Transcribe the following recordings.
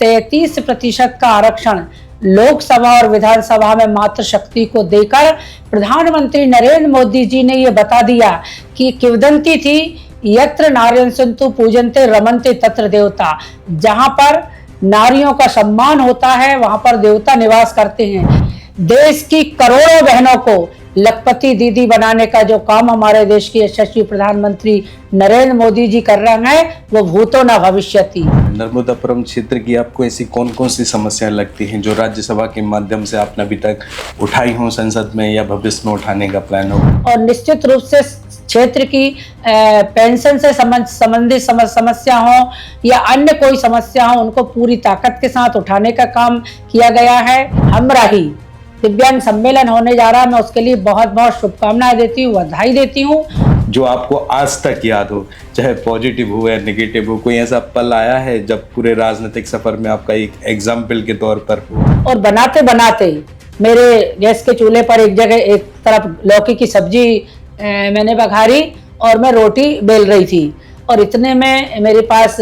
33% का आरक्षण लोकसभा और विधानसभा में मात्र शक्ति को देकर प्रधानमंत्री नरेंद्र मोदी जी ने ये बता दिया कि किंवदंती थी, यत्र नार्यः सन्तु पूजन्ते रमन्ते तत्र देवता। जहां पर नारियों का सम्मान होता है वहां पर देवता निवास करते हैं। देश की करोड़ों बहनों को लखपति दीदी बनाने का जो काम हमारे देश के यशस्वी प्रधानमंत्री नरेंद्र मोदी जी कर रहे हैं वो भूतो न भविष्यति। नर्मदापुरम क्षेत्र की आपको ऐसी कौन कौन सी समस्याएं लगती हैं जो राज्यसभा के माध्यम से आपने अभी तक उठाई हो संसद में या भविष्य में उठाने का प्लान हो? और निश्चित रूप से क्षेत्र की पेंशन से संबंधित समस्या हो या अन्य कोई समस्या हो उनको पूरी ताकत के साथ उठाने का काम किया गया है। हमराही दिव्यांग सम्मेलन होने जा रहा है, मैं उसके लिए बहुत बहुत शुभकामनाएं देती हूँ, बधाई देती हूँ। जो आपको आज तक याद हो, चाहे पॉजिटिव हो या नेगेटिव हो, कोई ऐसा पल आया है जब पूरे राजनीतिक सफर में आपका एक एग्जाम्पल के तौर पर हो? और बनाते बनाते मेरे गैस के चूल्हे पर एक जगह एक तरफ लौकी की सब्जी मैंने बघारी और मैं रोटी बेल रही थी और इतने में मेरे पास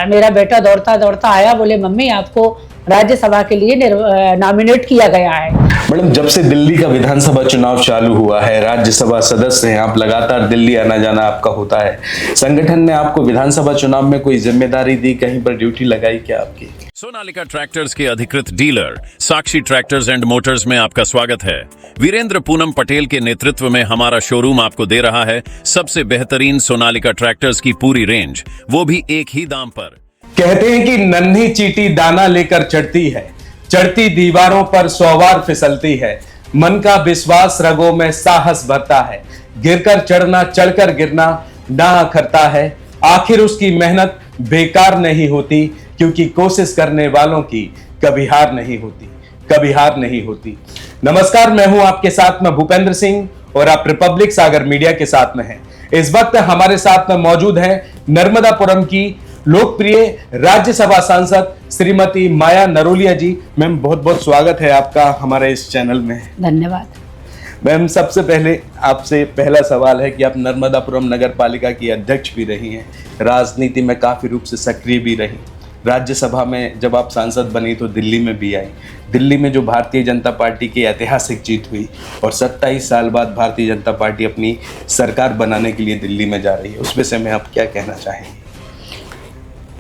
मेरा बेटा दौड़ता दौड़ता आया, बोले मम्मी आपको राज्यसभा के लिए नॉमिनेट किया गया है। मैडम, जब से दिल्ली का विधानसभा चुनाव चालू हुआ है, राज्यसभा सदस्य हैं आप, लगातार दिल्ली आना जाना आपका होता है, संगठन ने आपको विधानसभा चुनाव में कोई जिम्मेदारी दी, कहीं पर ड्यूटी लगाई क्या आपकी? सोनालिका ट्रैक्टर्स के अधिकृत dealer Sakshi tractors and Motors में आपका स्वागत है। वीरेंद्र पूनम पटेल के नेतृत्व में हमारा शोरूम आपको दे रहा है सबसे बेहतरीन सोनालिका ट्रैक्टर्स की पूरी रेंज, वो भी एक ही दाम पर। कहते हैं कि नन्ही चींटी दाना लेकर चढ़ती है, चढ़ती दीवारों पर 100 बार फिसलती है, मन का विश्वास रगों में साहस भरता है, गिरकर चढ़ना चढ़कर गिरना ना अखरता है, आखिर उसकी मेहनत बेकार नहीं होती, क्योंकि कोशिश करने वालों की कभी हार नहीं होती, कभी हार नहीं होती। नमस्कार, मैं हूं आपके साथ में भूपेंद्र सिंह और आप रिपब्लिक सागर मीडिया के साथ में हैं। इस वक्त हमारे साथ में मौजूद हैं नर्मदापुरम की लोकप्रिय राज्यसभा सांसद श्रीमती माया नरोलिया जी। मैम, बहुत बहुत स्वागत है आपका हमारे इस चैनल में। धन्यवाद। मैम, सबसे पहले आपसे पहला सवाल है कि आप नर्मदापुरम नगर पालिका की अध्यक्ष भी रही हैं, राजनीति में काफी रूप से सक्रिय भी रही। राज्यसभा में जब आप सांसद बनी तो दिल्ली में भी आई। दिल्ली में जो भारतीय जनता पार्टी की ऐतिहासिक जीत हुई और 27 साल बाद भारतीय जनता पार्टी अपनी सरकार बनाने के लिए दिल्ली में जा रही है, उस विषय में आप क्या कहना चाहेंगे?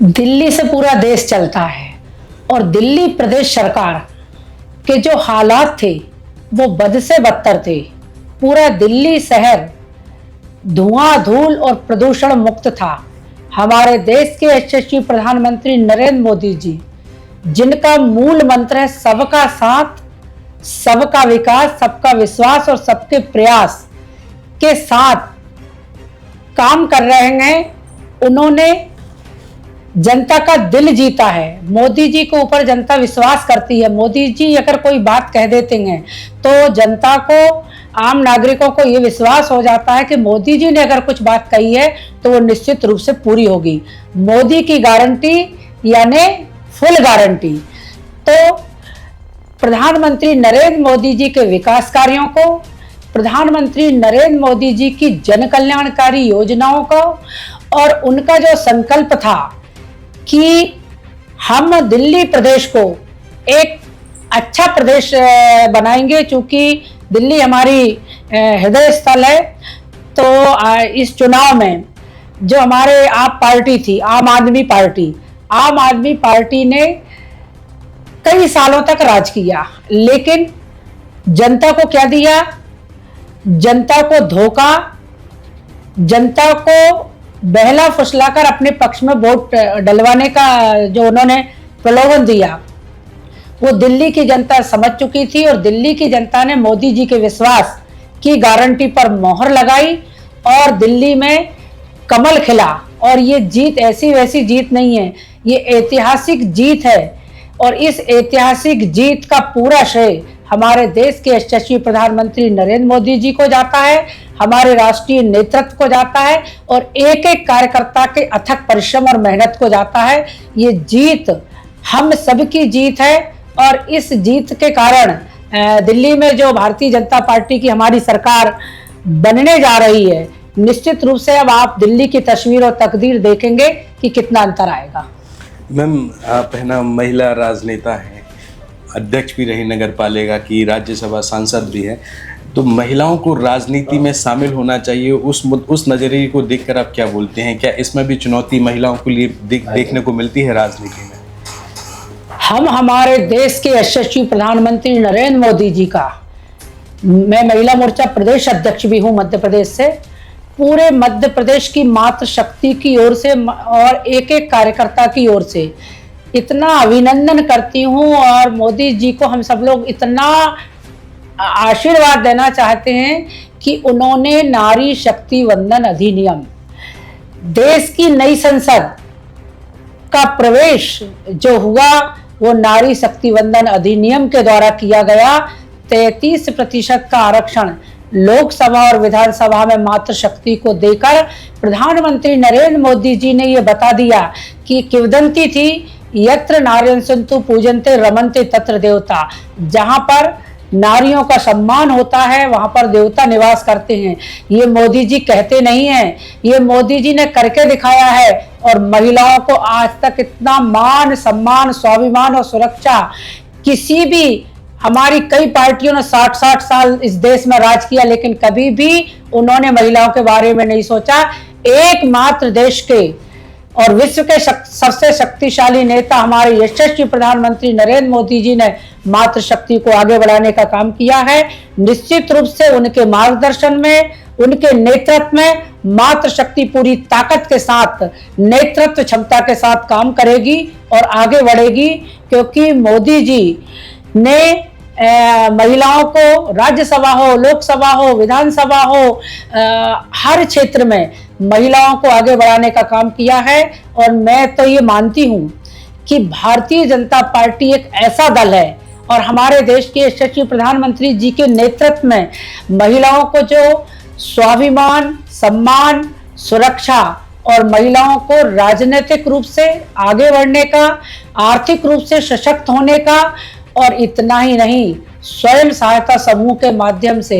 दिल्ली से पूरा देश चलता है और दिल्ली प्रदेश सरकार के जो हालात थे वो बद से बदतर थे। पूरा दिल्ली शहर धुआं धूल और प्रदूषण मुक्त था। हमारे देश के यशस्वी प्रधानमंत्री नरेंद्र मोदी जी, जिनका मूल मंत्र है सबका साथ, सबका विकास, सबका विश्वास और सबके प्रयास के साथ काम कर रहे हैं, उन्होंने जनता का दिल जीता है। मोदी जी के ऊपर जनता विश्वास करती है। मोदी जी अगर कोई बात कह देते हैं तो जनता को, आम नागरिकों को ये विश्वास हो जाता है कि मोदी जी ने अगर कुछ बात कही है तो वो निश्चित रूप से पूरी होगी। मोदी की गारंटी यानी फुल गारंटी। तो प्रधानमंत्री नरेंद्र मोदी जी के विकास कार्यों को, प्रधानमंत्री नरेंद्र मोदी जी की जन कल्याणकारी योजनाओं को और उनका जो संकल्प था कि हम दिल्ली प्रदेश को एक अच्छा प्रदेश बनाएंगे, चूंकि दिल्ली हमारी हृदय स्थल है। तो इस चुनाव में जो हमारे आप पार्टी थी, आम आदमी पार्टी ने कई सालों तक राज किया, लेकिन जनता को क्या दिया? जनता को धोखा, जनता को बहला फुसलाकर अपने पक्ष में वोट डलवाने का जो उन्होंने प्रलोभन दिया वो दिल्ली की जनता समझ चुकी थी और दिल्ली की जनता ने मोदी जी के विश्वास की गारंटी पर मोहर लगाई और दिल्ली में कमल खिला। और ये जीत ऐसी वैसी जीत नहीं है, ये ऐतिहासिक जीत है और इस ऐतिहासिक जीत का पूरा श्रेय हमारे देश के यशस्वी प्रधानमंत्री नरेंद्र मोदी जी को जाता है, हमारे राष्ट्रीय नेतृत्व को जाता है और एक एक कार्यकर्ता के अथक परिश्रम और मेहनत को जाता है। ये जीत हम सबकी जीत है और इस जीत के कारण दिल्ली में जो भारतीय जनता पार्टी की हमारी सरकार बनने जा रही है, निश्चित रूप से अब आप दिल्ली की तस्वीर और तकदीर देखेंगे कि कितना अंतर आएगा। मैम, आप है ना महिला राजनेता हैं, अध्यक्ष भी रही नगर पालिका की, राज्यसभा सांसद भी है, तो महिलाओं को राजनीति में शामिल होना चाहिए, उस नजरिए को देखकर आप क्या बोलते हैं? क्या इसमें भी चुनौती महिलाओं के लिए देखने को मिलती है राजनीति में? हम हमारे देश के यशस्वी प्रधानमंत्री नरेंद्र मोदी जी का, मैं महिला मोर्चा प्रदेश अध्यक्ष भी हूं मध्य प्रदेश से, पूरे मध्य प्रदेश की मातृशक्ति की ओर से और एक एक कार्यकर्ता की ओर से इतना अभिनंदन करती हूं, और मोदी जी को हम सब लोग इतना आशीर्वाद देना चाहते हैं कि उन्होंने नारी शक्ति वंदन अधिनियम, देश की नई संसद का प्रवेश जो हुआ वो नारी शक्ति वंदन अधिनियम के द्वारा किया गया। 33% का आरक्षण लोकसभा और विधानसभा में मातृशक्ति को देकर प्रधानमंत्री नरेंद्र मोदी जी ने ये बता दिया कि किंवदंती थी, यत्र नार्यः सन्तु पूजन्ते रमन्ते तत्र देवता, जहां पर नारियों का सम्मान होता है वहां पर देवता निवास करते हैं। ये मोदी जी कहते नहीं हैं, ये मोदी जी ने करके दिखाया है, और महिलाओं को आज तक इतना मान सम्मान, स्वाभिमान और सुरक्षा किसी भी, हमारी कई पार्टियों ने 60-60 साल इस देश में राज किया, लेकिन कभी भी उन्होंने महिलाओं के बारे में नहीं सोचा। एकमात्र देश के और विश्व के सबसे शक्तिशाली नेता हमारे यशस्वी प्रधानमंत्री नरेंद्र मोदी जी ने मातृशक्ति को आगे बढ़ाने का काम किया है। निश्चित रूप से उनके मार्गदर्शन में, उनके नेतृत्व में मातृशक्ति पूरी ताकत के साथ, नेतृत्व क्षमता के साथ काम करेगी और आगे बढ़ेगी, क्योंकि मोदी जी ने महिलाओं को राज्यसभा हो, लोकसभा हो, विधानसभा हो, हर क्षेत्र में महिलाओं को आगे बढ़ाने का काम किया है। और मैं तो ये मानती हूँ कि भारतीय जनता पार्टी एक ऐसा दल है, और हमारे देश के यशस्वी प्रधानमंत्री जी के नेतृत्व में महिलाओं को जो स्वाभिमान, सम्मान, सुरक्षा और महिलाओं को राजनीतिक रूप से आगे बढ़ने का, आर्थिक रूप से सशक्त होने का, और इतना ही नहीं, स्वयं सहायता समूह के माध्यम से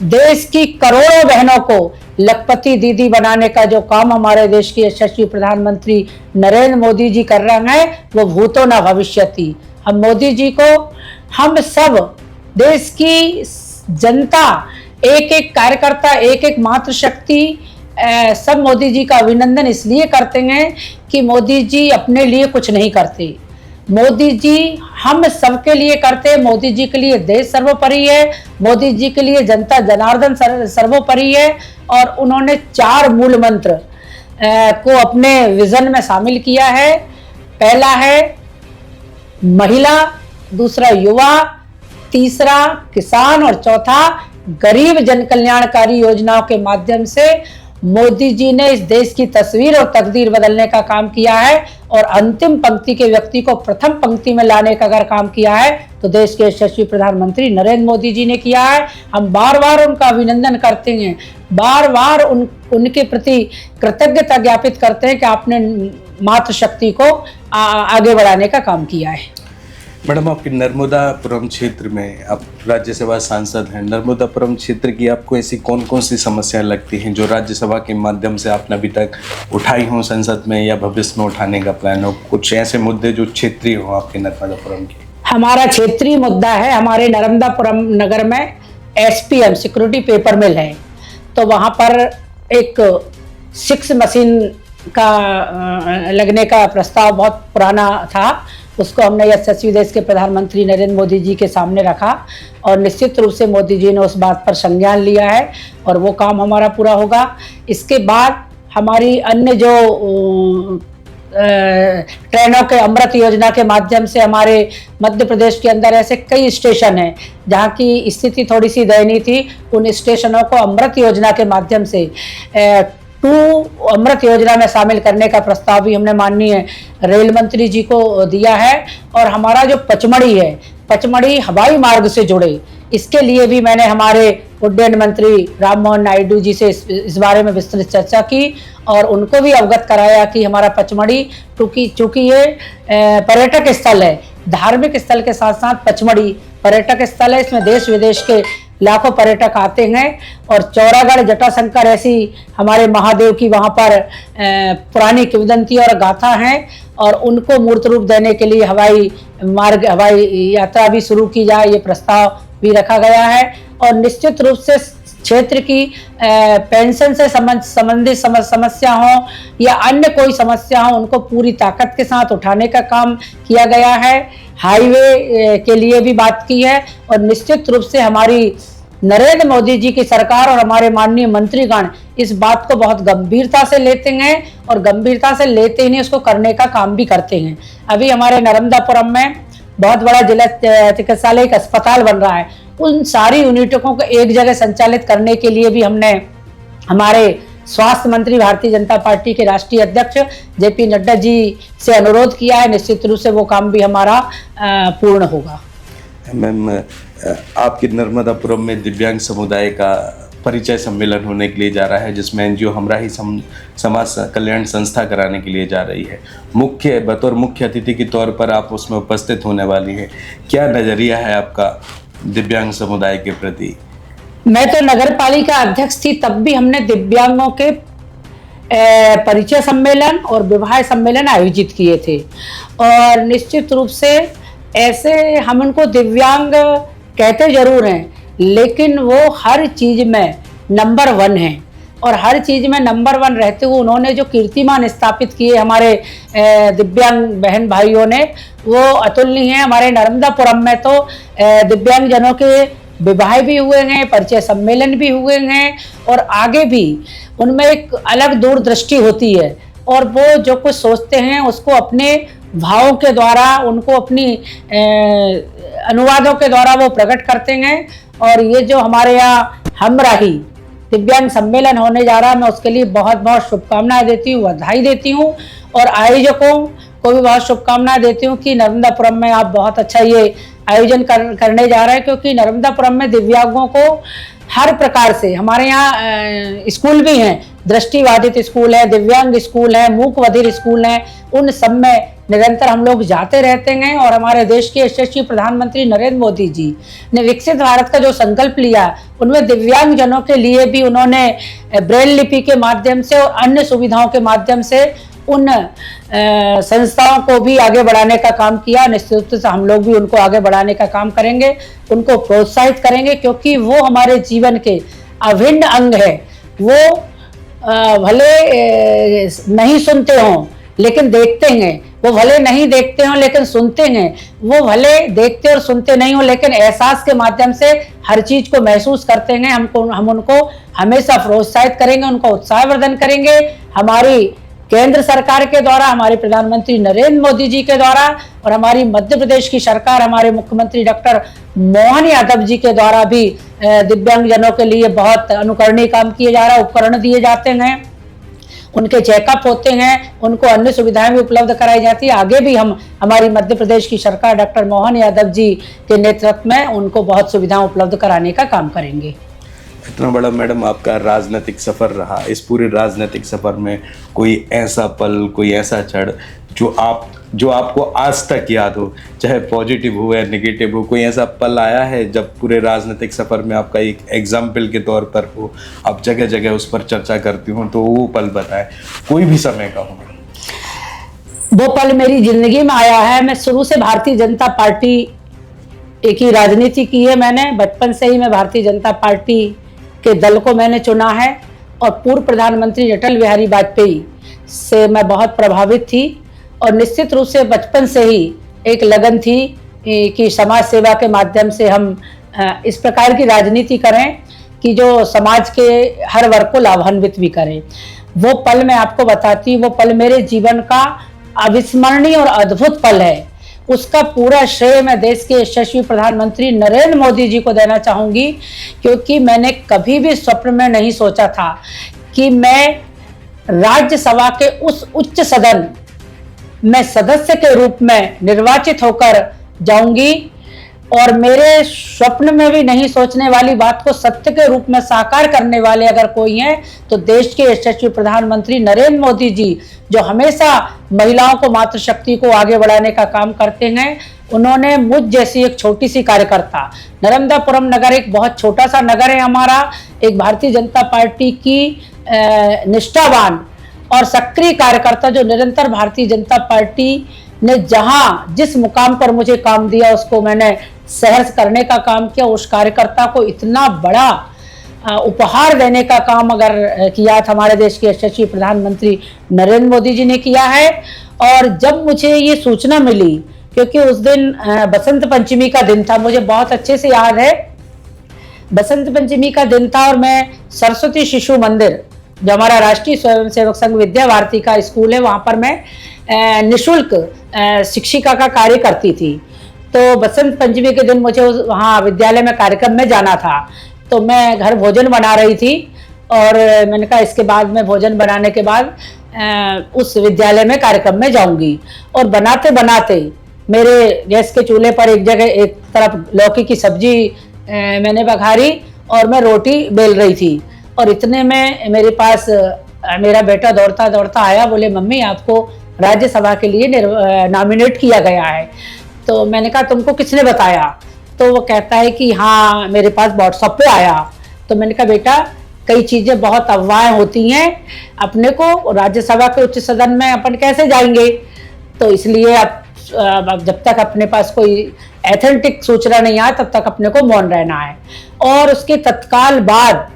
देश की करोड़ों बहनों को लखपति दीदी बनाने का जो काम हमारे देश के यशस्वी प्रधानमंत्री नरेंद्र मोदी जी कर रहे हैं, वो भूतो न भविष्यति। हम मोदी जी को, हम सब देश की जनता, एक एक कार्यकर्ता, एक एक मातृशक्ति, सब मोदी जी का अभिनंदन इसलिए करते हैं कि मोदी जी अपने लिए कुछ नहीं करते, मोदी जी हम सबके लिए करते। मोदी जी के लिए देश सर्वोपरि है, मोदी जी के लिए जनता जनार्दन सर्वोपरि है, और उन्होंने 4 मूल मंत्र को अपने विजन में शामिल किया है। पहला है महिला, दूसरा युवा, तीसरा किसान, और चौथा गरीब जन कल्याणकारी योजनाओं के माध्यम से मोदी जी ने इस देश की तस्वीर और तकदीर बदलने का काम किया है, और अंतिम पंक्ति के व्यक्ति को प्रथम पंक्ति में लाने का अगर काम किया है तो देश के यशस्वी प्रधानमंत्री नरेंद्र मोदी जी ने किया है। हम बार बार उनका अभिनंदन करते हैं, बार बार उनके प्रति कृतज्ञता ज्ञापित करते हैं कि आपने मातृशक्ति को आगे बढ़ाने का काम किया है। मैडम, आपके नर्मदापुरम क्षेत्र में आप राज्यसभा सांसद हैं, नर्मदापुरम क्षेत्र की आपको ऐसी कौन कौन सी समस्याएं लगती हैं जो राज्यसभा के माध्यम से आपने अभी तक उठाई हों संसद में, या भविष्य में उठाने का प्लान हो? कुछ ऐसे मुद्दे जो क्षेत्रीय हो आपके नर्मदापुरम के? हमारा क्षेत्रीय मुद्दा है, हमारे नर्मदापुरम नगर में SPM सिक्योरिटी पेपर मिल है, तो वहाँ पर एक 6 मशीन का लगने का प्रस्ताव बहुत पुराना था, उसको हमने यशस्वी देश के प्रधानमंत्री नरेंद्र मोदी जी के सामने रखा, और निश्चित रूप से मोदी जी ने उस बात पर संज्ञान लिया है, और वो काम हमारा पूरा होगा। इसके बाद हमारी अन्य जो ट्रेनों के अमृत योजना के माध्यम से हमारे मध्य प्रदेश के अंदर ऐसे कई स्टेशन हैं जहाँ की स्थिति थोड़ी सी दयनीय थी, उन स्टेशनों को अमृत योजना के माध्यम से 2 अमृत योजना में शामिल करने का प्रस्ताव भी हमने माननीय रेल मंत्री जी को दिया है। और हमारा जो पचमढ़ी है, पचमढ़ी हवाई मार्ग से जुड़े, इसके लिए भी मैंने हमारे उड्डयन मंत्री राम मोहन नायडू जी से इस बारे में विस्तृत चर्चा की, और उनको भी अवगत कराया कि हमारा पचमढ़ी, चूँकि ये पर्यटक स्थल है, धार्मिक स्थल के साथ साथ पचमढ़ी पर्यटक स्थल है, इसमें देश विदेश के लाखों पर्यटक आते हैं। और चौरागढ़ जटाशंकर ऐसी हमारे महादेव की वहाँ पर पुरानी किंवदंती और गाथा है, और उनको मूर्त रूप देने के लिए हवाई यात्रा भी शुरू की जाए, ये प्रस्ताव भी रखा गया है। और निश्चित रूप से क्षेत्र की पेंशन से संबंधित समस्या हो या अन्य कोई समस्या हो, उनको पूरी ताकत के साथ उठाने का काम किया गया है। हाईवे के लिए भी बात की है, और निश्चित रूप से हमारी नरेंद्र मोदी जी की सरकार और हमारे माननीय मंत्रीगण इस बात को बहुत गंभीरता से लेते हैं, और गंभीरता से लेते ही नहीं, उसको करने का काम भी करते हैं। अभी हमारे नर्मदापुरम में बहुत बड़ा जिला चिकित्सालय का अस्पताल बन रहा है, उन सारी यूनिटों को एक जगह संचालित करने के लिए भी हमने हमारे स्वास्थ्य मंत्री भारतीय जनता पार्टी के राष्ट्रीय अध्यक्ष जेपी नड्डा जी से अनुरोध किया है। निश्चित रूप से वो काम भी हमारा पूर्ण होगा। मैम, आपके नर्मदापुरम में दिव्यांग समुदाय का परिचय सम्मेलन होने के लिए जा रहा है, जिसमें एनजीओ हमराही समाज कल्याण संस्था कराने के लिए जा रही है। बतौर मुख्य अतिथि के तौर पर आप उसमें उपस्थित होने वाली है। क्या नजरिया है आपका दिव्यांग समुदाय के प्रति? मैं तो नगर पालिका अध्यक्ष थी, तब भी हमने दिव्यांगों के परिचय सम्मेलन और विवाह सम्मेलन आयोजित किए थे। और निश्चित रूप से ऐसे हम उनको दिव्यांग कहते जरूर हैं, लेकिन वो हर चीज में नंबर 1 हैं। और हर चीज में नंबर 1 रहते हुए उन्होंने जो कीर्तिमान स्थापित किए हमारे दिव्यांग बहन भाइयों ने, वो अतुलनीय है। हमारे नर्मदापुरम में तो दिव्यांग जनों के विवाह भी हुए हैं, परिचय सम्मेलन भी हुए हैं, और आगे भी उनमें एक अलग दूरदृष्टि होती है, और वो जो कुछ सोचते हैं उसको अपने भावों के द्वारा, उनको अपनी अनुवादों के द्वारा वो प्रकट करते हैं। और ये जो हमारे यहाँ हमराही दिव्यांग सम्मेलन होने जा रहा है, मैं उसके लिए बहुत बहुत शुभकामनाएं देती हूँ, बधाई देती हूँ, और आयोजकों को भी बहुत शुभकामनाएं देती हूँ कि नर्मदापुरम में आप बहुत अच्छा ये आयोजन करने जा रहे हैं। क्योंकि नर्मदापुरम में दिव्यांगों को हर प्रकार से, हमारे यहाँ स्कूल भी हैं, दृष्टिबाधित स्कूल है, दिव्यांग स्कूल है, मूक बधिर स्कूल हैं, उन सब में निरंतर हम लोग जाते रहते हैं। और हमारे देश के यशस्वी प्रधानमंत्री नरेंद्र मोदी जी ने विकसित भारत का जो संकल्प लिया, उनमें दिव्यांग जनों के लिए भी उन्होंने ब्रेल लिपि के माध्यम से और अन्य सुविधाओं के माध्यम से उन संस्थाओं को भी आगे बढ़ाने का काम किया। निश्चित रूप से हम लोग भी उनको आगे बढ़ाने का काम करेंगे, उनको प्रोत्साहित करेंगे, क्योंकि वो हमारे जीवन के अभिन्न अंग है। वो भले नहीं सुनते हों लेकिन देखते हैं, वो भले नहीं देखते हों लेकिन सुनते हैं, वो भले देखते और सुनते नहीं हो लेकिन एहसास के माध्यम से हर चीज को महसूस करते हैं। हम उनको हमेशा प्रोत्साहित करेंगे, उनको उत्साहवर्धन करेंगे। हमारी केंद्र सरकार के द्वारा, हमारे प्रधानमंत्री नरेंद्र मोदी जी के द्वारा, और हमारी मध्य प्रदेश की सरकार, हमारे मुख्यमंत्री डॉक्टर मोहन यादव जी के द्वारा भी दिव्यांग जनों के लिए बहुत अनुकरणीय काम किए जा रहा है। उपकरण दिए जाते हैं, उनके चेकअप होते हैं, उनको अन्य सुविधाएं भी उपलब्ध कराई जाती है। आगे भी हम हमारी मध्य प्रदेश की सरकार डॉक्टर मोहन यादव जी के नेतृत्व में उनको बहुत सुविधाएं उपलब्ध कराने का काम करेंगे। इतना बड़ा मैडम आपका राजनीतिक सफर रहा, इस पूरे राजनीतिक सफर में कोई ऐसा पल, कोई ऐसा क्षण जो आपको आज तक याद हो, चाहे पॉजिटिव हो या नेगेटिव हो, कोई ऐसा पल आया है जब पूरे राजनीतिक सफर में आपका एक एग्जाम्पल के तौर पर हो, आप जगह जगह उस पर चर्चा करती हो, तो वो पल बताएं, कोई भी समय का हो। वो पल मेरी जिंदगी में आया है। मैं शुरू से भारतीय जनता पार्टी की राजनीति की है। मैंने बचपन से ही मैं भारतीय जनता पार्टी के दल को मैंने चुना है, और पूर्व प्रधानमंत्री अटल बिहारी वाजपेयी से मैं बहुत प्रभावित थी। और निश्चित रूप से बचपन से ही एक लगन थी कि समाज सेवा के माध्यम से हम इस प्रकार की राजनीति करें कि जो समाज के हर वर्ग को लाभान्वित भी करें। वो पल मैं आपको बताती हूँ, वो पल मेरे जीवन का अविस्मरणीय और अद्भुत पल है। उसका पूरा श्रेय मैं देश के यशस्वी प्रधानमंत्री नरेंद्र मोदी जी को देना चाहूँगी, क्योंकि मैंने कभी भी स्वप्न में नहीं सोचा था कि मैं राज्यसभा के उस उच्च सदन में सदस्य के रूप में निर्वाचित होकर जाऊंगी। और मेरे स्वप्न में भी नहीं सोचने वाली बात को सत्य के रूप में साकार करने वाले अगर कोई हैं तो देश के यशस्वी प्रधानमंत्री नरेंद्र मोदी जी, जो हमेशा महिलाओं को, मातृशक्ति को आगे बढ़ाने का काम करते हैं। उन्होंने मुझ जैसी एक छोटी सी कार्यकर्ता, नर्मदापुरम नगर एक बहुत छोटा सा नगर है हमारा, एक भारतीय जनता पार्टी की निष्ठावान और सक्रिय कार्यकर्ता, जो निरंतर भारतीय जनता पार्टी ने जहां जिस मुकाम पर मुझे काम दिया उसको मैंने सहर्ष करने का काम किया। उस कार्यकर्ता को इतना बड़ा उपहार देने का काम अगर किया था हमारे देश के यशस्वी प्रधानमंत्री नरेंद्र मोदी जी ने किया है। और जब मुझे ये सूचना मिली, क्योंकि उस दिन बसंत पंचमी का दिन था, मुझे बहुत अच्छे से याद है, बसंत पंचमी का दिन था और मैं सरस्वती शिशु मंदिर, जो हमारा राष्ट्रीय स्वयंसेवक संघ विद्या भारती का स्कूल है, वहाँ पर मैं निःशुल्क शिक्षिका का कार्य करती थी। तो बसंत पंचमी के दिन मुझे वहाँ विद्यालय में कार्यक्रम में जाना था, तो मैं घर भोजन बना रही थी और मैंने कहा इसके बाद मैं भोजन बनाने के बाद उस विद्यालय में कार्यक्रम में जाऊंगी। और बनाते बनाते मेरे गैस के चूल्हे पर एक जगह एक तरफ लौकी की सब्जी मैंने बघारी और मैं रोटी बेल रही थी, और इतने में मेरे पास मेरा बेटा दौड़ता दौड़ता आया, बोले मम्मी आपको राज्यसभा के लिए नॉमिनेट किया गया है। तो मैंने कहा तुमको किसने बताया? तो वो कहता है कि हाँ मेरे पास व्हाट्सएप पे आया। तो मैंने कहा बेटा कई चीज़ें बहुत अफवाहें होती हैं, अपने को राज्यसभा के उच्च सदन में अपन कैसे जाएंगे, तो इसलिए अब जब तक अपने पास कोई एथेंटिक सूचना नहीं आए तब तक अपने को मौन रहना है। और उसके तत्काल बाद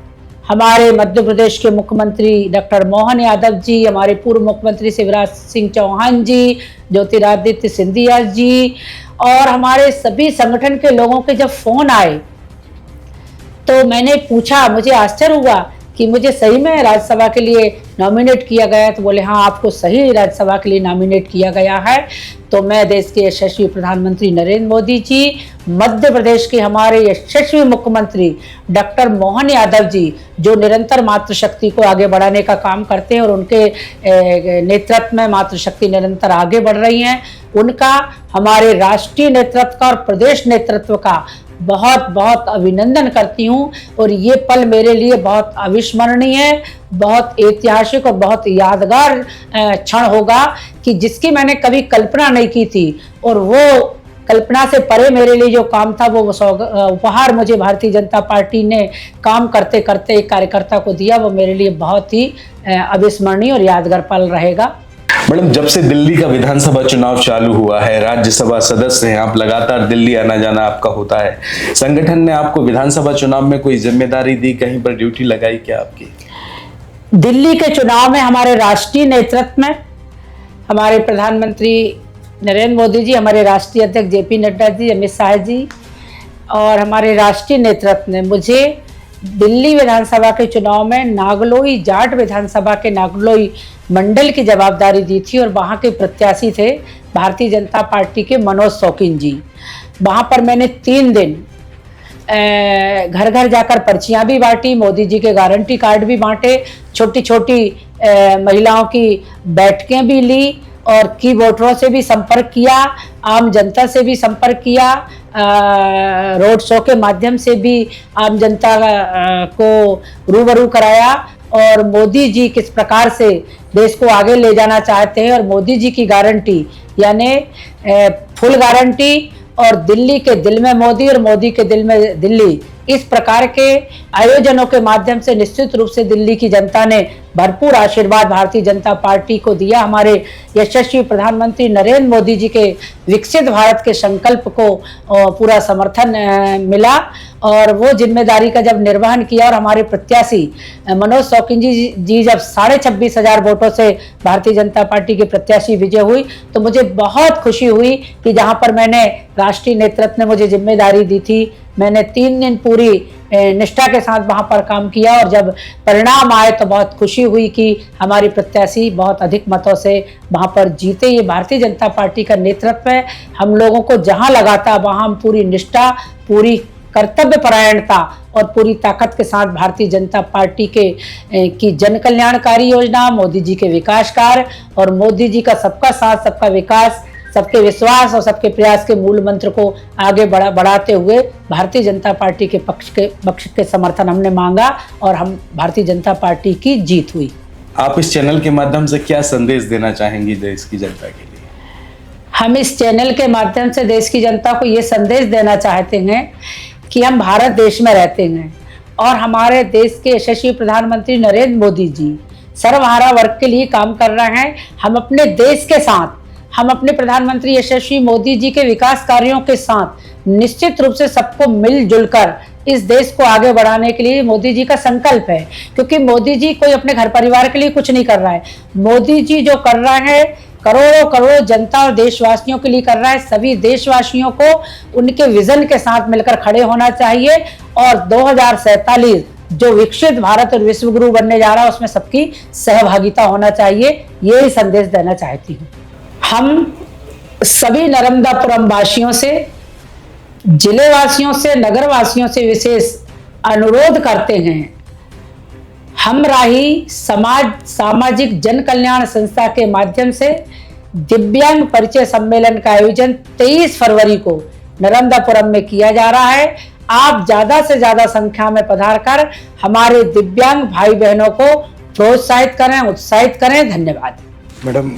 हमारे मध्य प्रदेश के मुख्यमंत्री डॉक्टर मोहन यादव जी, हमारे पूर्व मुख्यमंत्री शिवराज सिंह चौहान जी, ज्योतिरादित्य सिंधिया जी और हमारे सभी संगठन के लोगों के जब फोन आए तो मैंने पूछा, मुझे आश्चर्य हुआ कि मुझे सही में राज्यसभा के लिए नॉमिनेट किया गया। तो बोले हाँ आपको सही राज्यसभा के लिए नॉमिनेट किया गया है। तो मैं देश के यशस्वी प्रधानमंत्री नरेंद्र मोदी जी, मध्य प्रदेश के हमारे यशस्वी मुख्यमंत्री डॉक्टर मोहन यादव जी, जो निरंतर मातृशक्ति को आगे बढ़ाने का काम करते हैं और उनके नेतृत्व में मातृशक्ति निरंतर आगे बढ़ रही हैं, उनका, हमारे राष्ट्रीय नेतृत्व का और प्रदेश नेतृत्व का बहुत बहुत अभिनंदन करती हूँ। और ये पल मेरे लिए बहुत अविस्मरणीय है, बहुत ऐतिहासिक और बहुत यादगार क्षण होगा कि जिसकी मैंने कभी कल्पना नहीं की थी, और वो कल्पना से परे मेरे लिए जो काम था वो उपहार मुझे भारतीय जनता पार्टी ने काम करते करते एक कार्यकर्ता को दिया, वो मेरे लिए बहुत ही अविस्मरणीय और यादगार पल रहेगा। मैडम, जब से दिल्ली का विधानसभा चुनाव चालू हुआ है, राज्यसभा सदस्य हैं आप, लगातार दिल्ली आना जाना आपका होता है, संगठन ने आपको विधानसभा चुनाव में कोई जिम्मेदारी दी, कहीं पर ड्यूटी लगाई क्या आपकी? दिल्ली के चुनाव में हमारे राष्ट्रीय नेतृत्व में हमारे प्रधानमंत्री नरेंद्र मोदी जी, हमारे राष्ट्रीय अध्यक्ष जेपी नड्डा जी, अमित शाह जी और हमारे राष्ट्रीय नेतृत्व ने मुझे दिल्ली विधानसभा के चुनाव में नागलोई जाट विधानसभा के नागलोई मंडल की जवाबदारी दी थी। और वहाँ के प्रत्याशी थे भारतीय जनता पार्टी के मनोज शौकीन जी। वहाँ पर मैंने 3 दिन घर घर जाकर पर्चियाँ भी बांटी, मोदी जी के गारंटी कार्ड भी बांटे, छोटी छोटी महिलाओं की बैठकें भी ली और की वोटरों से भी संपर्क किया, आम जनता से भी संपर्क किया, रोड शो के माध्यम से भी आम जनता को रूबरू कराया और मोदी जी किस प्रकार से देश को आगे ले जाना चाहते हैं और मोदी जी की गारंटी यानी फुल गारंटी और दिल्ली के दिल में मोदी और मोदी के दिल में दिल्ली, इस प्रकार के आयोजनों के माध्यम से निश्चित रूप से दिल्ली की जनता ने भरपूर आशीर्वाद भारतीय जनता पार्टी को दिया। हमारे यशस्वी प्रधानमंत्री नरेंद्र मोदी जी के विकसित भारत के संकल्प को पूरा समर्थन मिला और वो जिम्मेदारी का जब निर्वहन किया और हमारे प्रत्याशी मनोज शौकीन जी जब 26,500 वोटों से भारतीय जनता पार्टी के प्रत्याशी विजय हुई तो मुझे बहुत खुशी हुई कि जहां पर मैंने राष्ट्रीय नेतृत्व ने मुझे जिम्मेदारी दी थी, मैंने 3 दिन पूरी निष्ठा के साथ वहां पर काम किया और जब परिणाम आए तो बहुत खुशी हुई कि हमारी प्रत्याशी बहुत अधिक मतों से वहां पर जीते। ये भारतीय जनता पार्टी का नेतृत्व है, हम लोगों को जहां लगाता वहां हम पूरी निष्ठा, पूरी कर्तव्य परायणता और पूरी ताकत के साथ भारतीय जनता पार्टी की जन कल्याणकारी योजना, मोदी जी के विकास कार्य और मोदी जी का सबका साथ सबका विकास, सबके विश्वास और सबके प्रयास के मूल मंत्र को आगे बढ़ाते हुए भारतीय जनता पार्टी के पक्ष के समर्थन हमने मांगा और हम भारतीय जनता पार्टी की जीत हुई। आप इस चैनल के माध्यम से क्या संदेश देना चाहेंगी देश की जनता के लिए? हम इस चैनल के माध्यम से देश की जनता को ये संदेश देना चाहते हैं कि हम भारत देश में रहते हैं और हमारे देश के यशस्वी प्रधानमंत्री नरेंद्र मोदी जी सर्वहारा वर्ग के लिए काम कर रहे हैं। हम अपने देश के साथ, हम अपने प्रधानमंत्री यशस्वी मोदी जी के विकास कार्यों के साथ निश्चित रूप से सबको मिलजुल कर इस देश को आगे बढ़ाने के लिए मोदी जी का संकल्प है, क्योंकि मोदी जी कोई अपने घर परिवार के लिए कुछ नहीं कर रहा है। मोदी जी जो कर रहा है करोड़ों करोड़ों जनता और देशवासियों के लिए कर रहा है। सभी देशवासियों को उनके विजन के साथ मिलकर खड़े होना चाहिए और 2047 जो विकसित भारत और विश्व गुरु बनने जा रहा है उसमें सबकी सहभागिता होना चाहिए, यही संदेश देना चाहती हूँ। हम सभी नर्मदापुरम वासियों से, जिले वासियों से, नगर वासियों से विशेष अनुरोध करते हैं, हम राही समाज सामाजिक जन कल्याण संस्था के माध्यम से दिव्यांग परिचय सम्मेलन का आयोजन 23 फरवरी को नर्मदापुरम में किया जा रहा है। आप ज्यादा से ज्यादा संख्या में पधार कर हमारे दिव्यांग भाई बहनों को प्रोत्साहित करें, उत्साहित करें। धन्यवाद मैडम,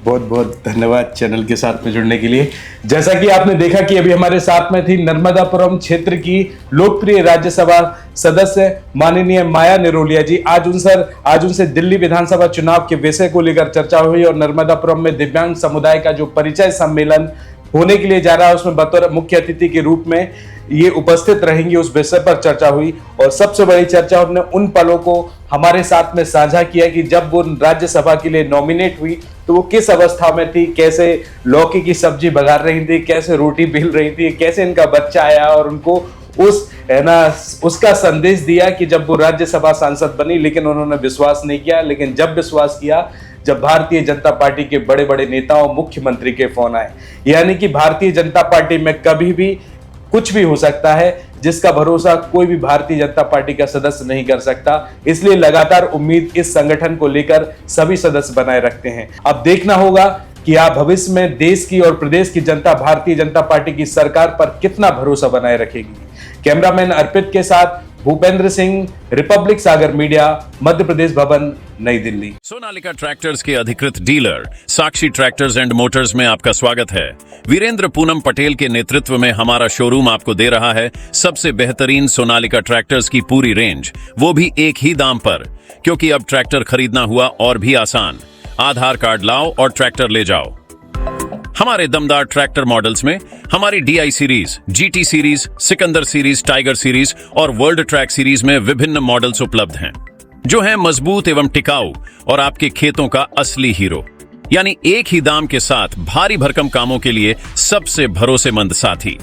बहुत बहुत धन्यवाद चैनल के साथ में जुड़ने के लिए। जैसा कि आपने देखा कि अभी हमारे साथ में थी नर्मदापुरम क्षेत्र की लोकप्रिय राज्यसभा सदस्य माननीय माया निरोलिया जी। आज उनसे दिल्ली विधानसभा चुनाव के विषय को लेकर चर्चा हुई और नर्मदापुरम में दिव्यांग समुदाय का जो परिचय सम्मेलन होने के लिए जा रहा है उसमें बतौर मुख्य अतिथि के रूप में ये उपस्थित रहेंगी, उस विषय पर चर्चा हुई। और सबसे बड़ी चर्चा उन्होंने उन पलों को हमारे साथ में साझा किया कि जब वो राज्यसभा के लिए नॉमिनेट हुई तो वो किस अवस्था में थी, कैसे लौकी की सब्जी बघार रही थी, कैसे रोटी बेल रही थी, कैसे इनका बच्चा आया और उनको उसका संदेश दिया कि जब वो राज्यसभा सांसद बनी। लेकिन उन्होंने विश्वास नहीं किया। लेकिन जब विश्वास किया, जब भारतीय जनता पार्टी के बड़े बड़े नेताओं, मुख्यमंत्री के फोन आए, यानी कि भारतीय जनता पार्टी में कभी भी कुछ भी हो सकता है, जिसका भरोसा कोई भी भारतीय जनता पार्टी का सदस्य नहीं कर सकता। इसलिए लगातार उम्मीद इस संगठन को लेकर सभी सदस्य बनाए रखते हैं। अब देखना होगा कि आप भविष्य में देश की और प्रदेश की जनता भारतीय जनता पार्टी की सरकार पर कितना भरोसा बनाए रखेगी। कैमरामैन अर्पित के साथ भूपेंद्र सिंह, रिपब्लिक सागर मीडिया, मध्य प्रदेश भवन, नई दिल्ली। सोनालिका ट्रैक्टर्स के अधिकृत dealer Sakshi tractors and Motors में आपका स्वागत है। वीरेंद्र पूनम पटेल के नेतृत्व में हमारा शोरूम आपको दे रहा है सबसे बेहतरीन सोनालिका ट्रैक्टर्स की पूरी रेंज, वो भी एक ही दाम पर, क्योंकि अब ट्रैक्टर खरीदना हुआ और भी आसान। आधार कार्ड लाओ और ट्रैक्टर ले जाओ। हमारे दमदार ट्रैक्टर मॉडल्स में हमारी DI series, GT series, Sikandar series, tiger series और वर्ल्ड ट्रैक सीरीज में विभिन्न मॉडल्स उपलब्ध हैं, जो हैं मजबूत एवं टिकाऊ और आपके खेतों का असली हीरो। यानी एक ही दाम के साथ भारी भरकम कामों के लिए सबसे भरोसेमंद साथी।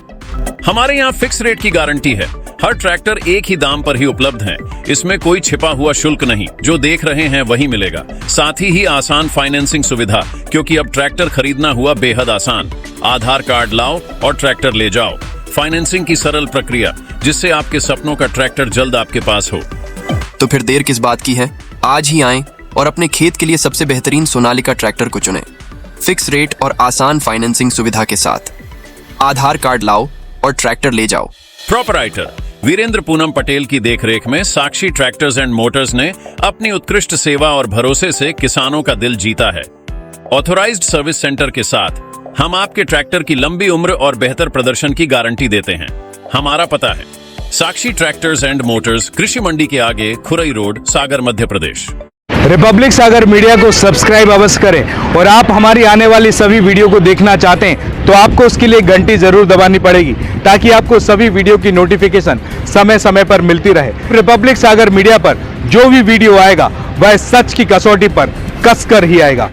हमारे यहाँ फिक्स रेट की गारंटी है। हर ट्रैक्टर एक ही दाम पर ही उपलब्ध है। इसमें कोई छिपा हुआ शुल्क नहीं, जो देख रहे हैं वही मिलेगा। साथ ही आसान फाइनेंसिंग सुविधा, क्योंकि अब ट्रैक्टर खरीदना हुआ बेहद आसान। आधार कार्ड लाओ और ट्रैक्टर ले जाओ। फाइनेंसिंग की सरल प्रक्रिया, जिससे आपके सपनों का ट्रैक्टर जल्द आपके पास हो। तो फिर देर किस बात की है? आज ही आएं और अपने खेत के लिए सबसे बेहतरीन सोनालिका ट्रैक्टर को चुनें। फिक्स रेट और आसान फाइनेंसिंग सुविधा के साथ। आधार कार्ड लाओ और ट्रैक्टर ले जाओ। प्रोपराइटर वीरेंद्र पूनम पटेल की देखरेख में साक्षी ट्रैक्टर्स एंड मोटर्स ने अपनी उत्कृष्ट सेवा और भरोसे से किसानों का दिल जीता है। ऑथोराइज्ड सर्विस सेंटर के साथ हम आपके ट्रैक्टर की लंबी उम्र और बेहतर प्रदर्शन की गारंटी देते हैं। हमारा पता है साक्षी ट्रैक्टर्स एंड मोटर्स, कृषि मंडी के आगे, खुरई रोड, सागर, मध्य प्रदेश। रिपब्लिक सागर मीडिया को सब्सक्राइब अवश्य करें और आप हमारी आने वाली सभी वीडियो को देखना चाहते हैं तो आपको उसके लिए घंटी जरूर दबानी पड़ेगी, ताकि आपको सभी वीडियो की नोटिफिकेशन समय समय पर मिलती रहे। रिपब्लिक सागर मीडिया पर जो भी वीडियो आएगा वह सच की कसौटी पर कसकर ही आएगा।